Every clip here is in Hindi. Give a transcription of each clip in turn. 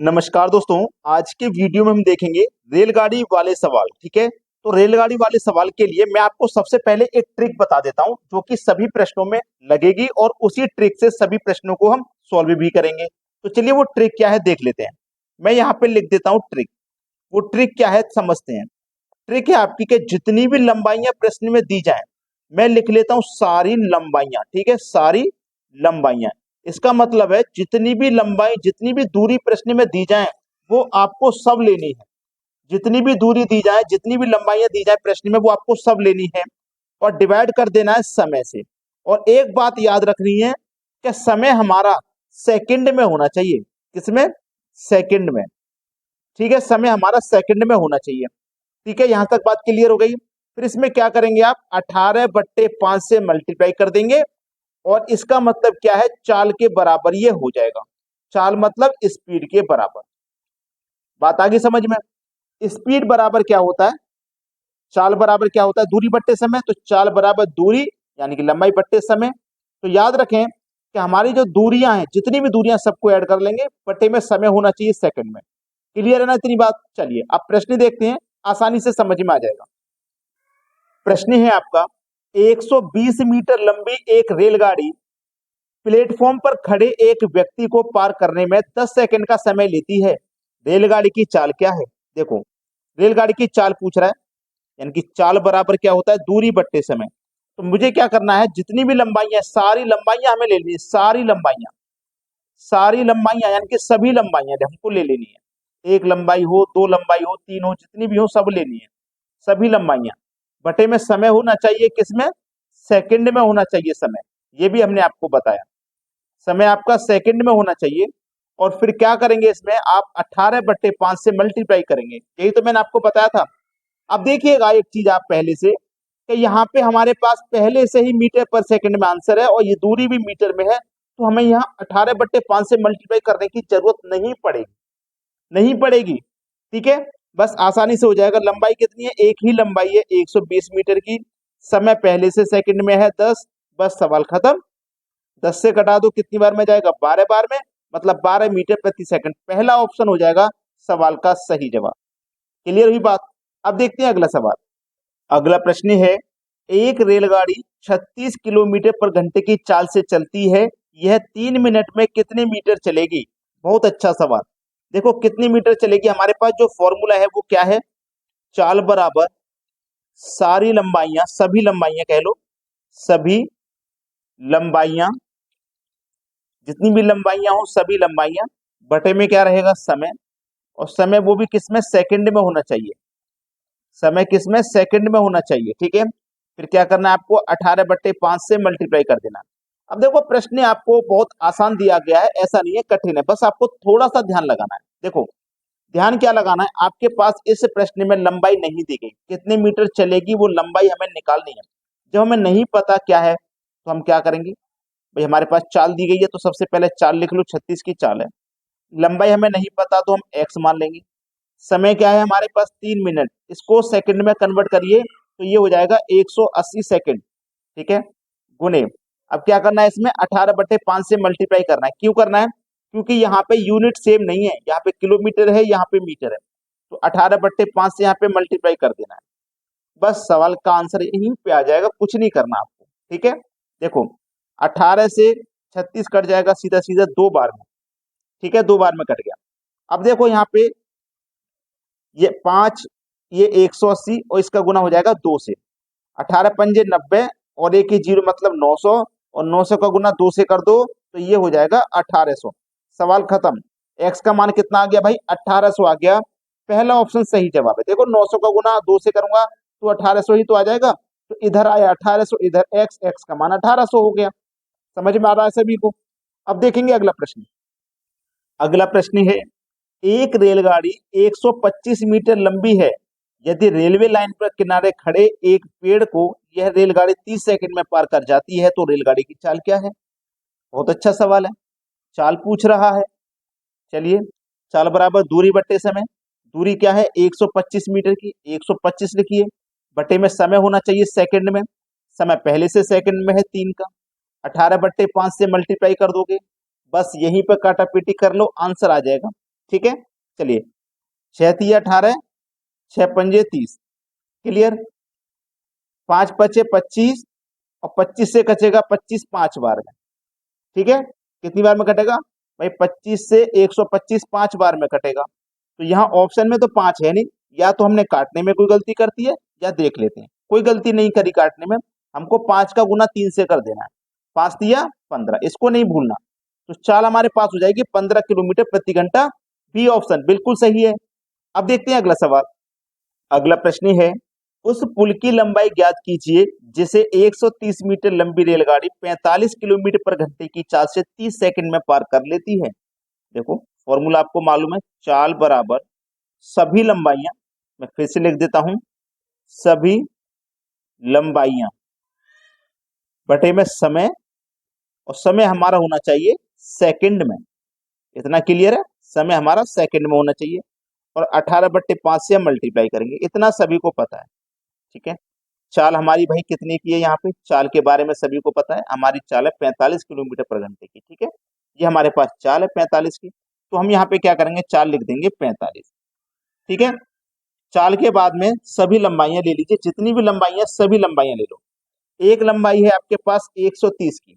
नमस्कार दोस्तों। आज के वीडियो में हम देखेंगे रेलगाड़ी वाले सवाल। ठीक है, तो रेलगाड़ी वाले सवाल के लिए मैं आपको सबसे पहले एक ट्रिक बता देता हूं जो कि सभी प्रश्नों में लगेगी और उसी ट्रिक से सभी प्रश्नों को हम सॉल्व भी करेंगे। तो चलिए वो ट्रिक क्या है देख लेते हैं। मैं यहाँ पे लिख देता हूँ ट्रिक। वो ट्रिक क्या है समझते हैं। ट्रिक है आपकी कि जितनी भी लंबाइयां प्रश्न में दी जाए मैं लिख लेता हूं सारी लंबाइयां। ठीक है, सारी लंबाइयां। इसका मतलब है जितनी भी लंबाई जितनी भी दूरी प्रश्न में दी जाए वो आपको सब लेनी है। जितनी भी दूरी दी जाए जितनी भी लंबाइयां दी जाए प्रश्न में वो आपको सब लेनी है और डिवाइड कर देना है समय से। और एक बात याद रखनी है कि समय हमारा सेकंड में होना चाहिए। किसमें? सेकंड में। ठीक है, समय हमारा सेकंड में होना चाहिए। ठीक है, यहां तक बात क्लियर हो गई। फिर इसमें क्या करेंगे आप 18/5 से मल्टीप्लाई कर देंगे और इसका मतलब क्या है चाल के बराबर ये हो जाएगा। चाल मतलब स्पीड के बराबर। बात आ गई समझ में। स्पीड बराबर क्या होता है? चाल बराबर क्या होता है? दूरी बट्टे समय। तो चाल बराबर दूरी यानी कि लंबाई बट्टे समय। तो याद रखें कि हमारी जो दूरियां हैं जितनी भी दूरियां सबको ऐड कर लेंगे बट्टे में समय होना चाहिए सेकंड में। क्लियर है ना इतनी बात? चलिए अब प्रश्न देखते हैं, आसानी से समझ में आ जाएगा। प्रश्न है आपका 120 मीटर लंबी एक रेलगाड़ी प्लेटफॉर्म पर खड़े एक व्यक्ति को पार करने में 10 सेकंड का समय लेती है। रेलगाड़ी की चाल क्या है? देखो, रेलगाड़ी की चाल पूछ रहा है यानी कि चाल बराबर क्या होता है? दूरी बट्टे समय। तो मुझे क्या करना है, जितनी भी लंबाइयां सारी लंबाइयां हमें ले लेनी है। सारी लंबाइयां यानी कि सभी लंबाइयां हमको ले लेनी है। एक लंबाई हो, दो लंबाई हो, तीन हो, जितनी भी हो सब लेनी है। सभी लंबाइयां बटे में समय होना चाहिए। किसमें? सेकंड में होना चाहिए समय। ये भी हमने आपको बताया समय आपका सेकंड में होना चाहिए। और फिर क्या करेंगे इसमें आप 18/5 से मल्टीप्लाई करेंगे। यही तो मैंने आपको बताया था। अब देखिएगा एक चीज आप पहले से कि यहाँ पे हमारे पास पहले से ही मीटर पर सेकंड में आंसर है और ये दूरी भी मीटर में है। तो हमें यहाँ 18/5 से मल्टीप्लाई करने की जरूरत नहीं पड़ेगी। ठीक है, बस आसानी से हो जाएगा। लंबाई कितनी है? एक ही लंबाई है 120 मीटर की। समय पहले से सेकंड में है 10। बस सवाल खत्म। 10 से घटा दो कितनी बार में जाएगा? 12 बार में। मतलब 12 मीटर प्रति सेकंड। पहला ऑप्शन हो जाएगा सवाल का सही जवाब। क्लियर हुई बात? अब देखते हैं अगला सवाल। अगला प्रश्न है एक रेलगाड़ी 36 किलोमीटर पर घंटे की चाल से चलती है। यह 3 मिनट में कितने मीटर चलेगी? बहुत अच्छा सवाल। देखो कितनी मीटर चलेगी, हमारे पास जो फॉर्मूला है वो क्या है? चाल बराबर सारी लंबाइयां सभी लंबाइयां कह लो, सभी लंबाइयां जितनी भी लंबाइयां हो सभी लंबाइयां बटे में क्या रहेगा? समय। और समय वो भी किसमें? सेकंड में होना चाहिए। समय किसमें? सेकंड में होना चाहिए। ठीक है, फिर क्या करना है आपको 18/5 से मल्टीप्लाई कर देना। अब देखो प्रश्न आपको बहुत आसान दिया गया है, ऐसा नहीं है कठिन है, बस आपको थोड़ा सा ध्यान लगाना है। देखो ध्यान क्या लगाना है, आपके पास इस प्रश्न में लंबाई नहीं दी गई, कितने मीटर चलेगी वो लंबाई हमें निकालनी है। जब हमें नहीं पता क्या है तो हम क्या करेंगे भाई, हमारे पास चाल दी गई है तो सबसे पहले चाल लिख लो, 36 की चाल है। लंबाई हमें नहीं पता तो हम एक्स मान लेंगे। समय क्या है हमारे पास? 3 मिनट। इसको सेकंड में कन्वर्ट करिए तो ये हो जाएगा 180 सेकंड। ठीक है, गुने। अब क्या करना है इसमें 18/5 से मल्टीप्लाई करना है। क्यों करना है? क्योंकि यहाँ पे यूनिट सेम नहीं है, यहाँ पे किलोमीटर है यहाँ पे मीटर है। तो 18/5 से यहाँ पे मल्टीप्लाई कर देना है। बस सवाल का आंसर यहीं पे आ जाएगा, कुछ नहीं करना आपको। ठीक है, देखो 18 से 36 कट जाएगा सीधा सीधा 2 बार में। ठीक है, 2 बार में कट गया। अब देखो यहाँ पे ये 5, ये 180 और इसका गुना हो जाएगा 2 से। 18×5 = 90 और एक ही जीरो मतलब 900 और 900 का गुना 2 से कर दो तो ये हो जाएगा 1800। सवाल खत्म। एक्स का मान कितना आ गया भाई? 1800 आ गया। पहला ऑप्शन सही जवाब है। देखो 900 का गुना 2 से करूंगा तो 1800 ही तो आ जाएगा। तो इधर आया 1800, इधर एक्स, एक्स का मान 1800 हो गया। समझ में आ रहा है सभी को? अब देखेंगे अगला प्रश्न। अगला प्रश्न है एक रेलगाड़ी 125 मीटर लंबी है। यदि रेलवे लाइन पर किनारे खड़े एक पेड़ को यह रेलगाड़ी 30 सेकंड में पार कर जाती है तो रेलगाड़ी की चाल क्या है? बहुत अच्छा सवाल है। चाल पूछ रहा है। चलिए, चाल बराबर दूरी बट्टे समय। दूरी क्या है? 125 मीटर की। 125 लिखिए, बट्टे में समय होना चाहिए सेकंड में। समय पहले से सेकंड में है 3 का। 18/5 से मल्टीप्लाई कर दोगे, बस यहीं पर काटा पीटी कर लो, आंसर आ जाएगा। ठीक है, चलिए 6 तिया 18, 6 पंजे 30, क्लियर। 5 पचे 25 और 25 से कटेगा 25 5 बार में, ठीक है। कितनी बार में कटेगा भाई, 25 से 125 5 बार में कटेगा। तो यहाँ ऑप्शन में तो 5 है नहीं, या तो हमने काटने में कोई गलती करती है या देख लेते हैं। कोई गलती नहीं करी काटने में, हमको 5 का गुना 3 से कर देना है। 5 दिया 15, इसको नहीं भूलना। तो चाल हमारे पास हो जाएगी 15 किलोमीटर प्रति घंटा। बी ऑप्शन बिल्कुल सही है। अब देखते हैं अगला सवाल। अगला प्रश्न है, उस पुल की लंबाई ज्ञात कीजिए जिसे 130 मीटर लंबी रेलगाड़ी 45 किलोमीटर पर घंटे की चाल से 30 सेकंड में पार कर लेती है। देखो फॉर्मूला आपको मालूम है, चाल बराबर सभी लंबाइयां, मैं फिर से लिख देता हूं, सभी लंबाइयां बटे में समय, और समय हमारा होना चाहिए सेकंड में। इतना क्लियर है, समय हमारा सेकंड में होना चाहिए। और 18/5 से हम मल्टीप्लाई करेंगे, इतना सभी को पता है, ठीक है। चाल हमारी भाई कितने की है, यहाँ पे चाल के बारे में सभी को पता है, हमारी चाल है 45 किलोमीटर पर घंटे की, ठीक है। ये हमारे पास चाल है 45 की, तो हम यहाँ पे क्या करेंगे, चाल लिख देंगे 45, ठीक है। चाल के बाद में सभी लंबाइयां ले लीजिए, जितनी भी लंबाइयां सभी लंबाइयां ले लो। एक लंबाई है आपके पास 130 की,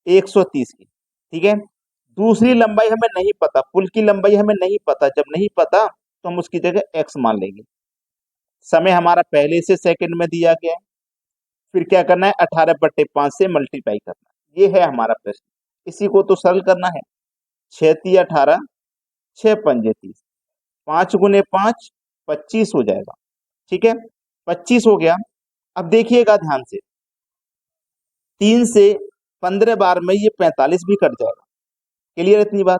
130 की, ठीक है। दूसरी लंबाई हमें नहीं पता, पुल की लंबाई हमें नहीं पता, जब नहीं पता तो हम उसकी जगह x मान लेंगे। समय हमारा पहले से सेकंड में दिया गया है, फिर क्या करना है, 18/5 से मल्टीप्लाई करना है। ये है हमारा प्रश्न, इसी को तो सरल करना है। 6 तिया 18, 6 पंजे 30, 5 गुने 5 25 हो जाएगा, ठीक है। 25 हो गया। अब देखिएगा ध्यान से, 3 से 15 बार में ये 45 भी कट जाएगा, क्लियर इतनी बात।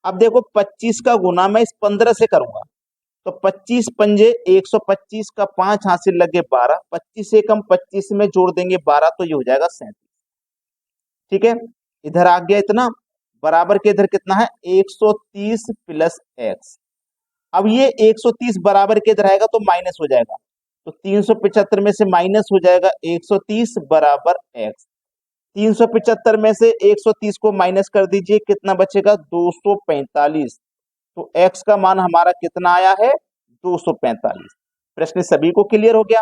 अब देखो 25 का गुना मैं इस 15 से करूंगा, तो 25 पंजे 125 का 5 हासिल लगे 12, 25 से कम 25 में जोड़ देंगे 12, तो ये हो जाएगा 37, ठीक है। इधर आ गया इतना, बराबर के इधर कितना है 130 प्लस x। अब ये 130 बराबर के इधर आएगा तो माइनस हो जाएगा, तो 375 में से माइनस हो जाएगा 130 बराबर x। 375 में से 130 को माइनस कर दीजिए, कितना बचेगा 245। तो x का मान हमारा कितना आया है 245। प्रश्न सभी को क्लियर हो गया।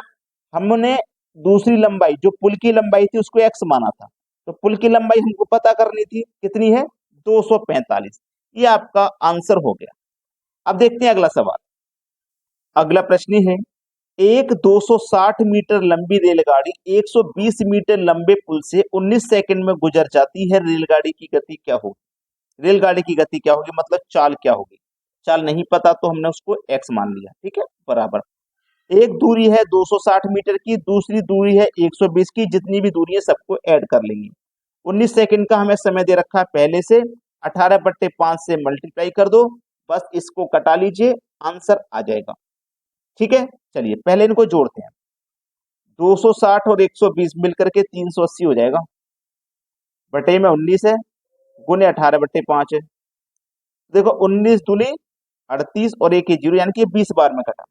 हमने दूसरी लंबाई जो पुल की लंबाई थी उसको x माना था, तो पुल की लंबाई हमको पता करनी थी, कितनी है 245। ये आपका आंसर हो गया। अब देखते हैं अगला सवाल। अगला प्रश्न है, एक 260 मीटर लंबी रेलगाड़ी 120 मीटर लंबे पुल से 19 सेकंड में गुजर जाती है, रेलगाड़ी की गति क्या होगी। रेलगाड़ी की गति क्या होगी मतलब चाल क्या होगी। चाल नहीं पता तो हमने उसको x मान लिया, ठीक है, बराबर। एक दूरी है 260 मीटर की, दूसरी दूरी है 120 की, जितनी भी दूरी है सबको ऐड कर लेंगे। 19 सेकंड का हमें समय दे रखा है पहले से, 18/5 से मल्टीप्लाई कर दो, बस इसको कटा लीजिए, आंसर आ जाएगा, ठीक है। चलिए पहले इनको जोड़ते हैं, 260 और 120 मिलकर के 380 हो जाएगा, बटे में 19 है, गुने 18/5 है। देखो 19 दूनी 38 और एक ही जीरो, यानी कि 20 बार में कटा,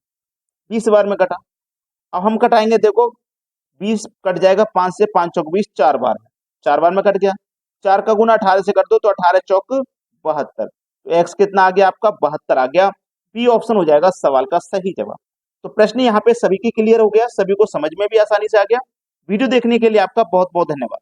20 बार में कटा। अब हम कटाएंगे, देखो 20 कट जाएगा 5 से, 5 चौक 20, 4 बार में, 4 बार में कट गया। 4 का गुना 18 से कर दो तो 18 चौक 72, तो एक्स कितना आ गया आपका 72 आ गया। बी ऑप्शन हो जाएगा सवाल का सही जवाब। तो प्रश्न यहाँ पे सभी की क्लियर हो गया, सभी को समझ में भी आसानी से आ गया। वीडियो देखने के लिए आपका बहुत बहुत धन्यवाद।